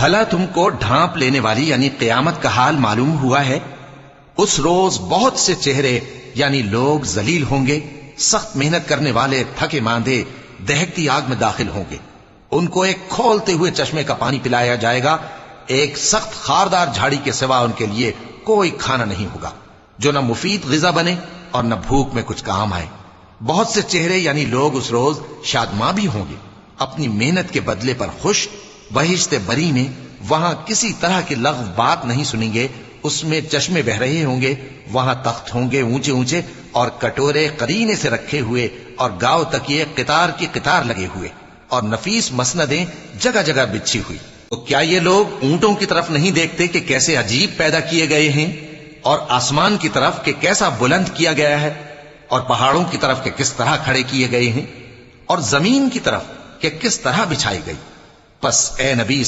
भला तुमको ढांप लेने वाली यानी क़यामत का हाल मालूम हुआ है? उस रोज बहुत से चेहरे यानी लोग जलील होंगे, सख्त मेहनत करने वाले थके मांदे दहकती आग में दाखिल होंगे। उनको एक खोलते हुए चश्मे का पानी पिलाया जाएगा, एक सख्त खारदार झाड़ी के सिवा उनके लिए कोई खाना नहीं होगा जो न मुफीद ग़िज़ा बने और न भूख में कुछ काम आए। बहुत से चेहरे यानी लोग उस रोज शादमां भी होंगे, अपनी मेहनत के बदले पर खुश। बहिश्ते बरी में वहां किसी तरह की लग़्व बात नहीं सुनेंगे, उसमें चश्मे बह रहे होंगे, वहां तख्त होंगे ऊंचे ऊंचे और कटोरे करीने से रखे हुए और गांव तकिए कितार की कितार लगे हुए और नफीस मसनदें जगह जगह बिछी हुई। तो क्या ये लोग ऊंटों की तरफ नहीं देखते कि कैसे अजीब पैदा किए गए हैं, और आसमान की तरफ कि कैसा बुलंद किया गया है, और पहाड़ों की तरफ कि किस तरह खड़े किए गए हैं, और जमीन की तरफ कि किस तरह बिछाई गई? बस ए नबी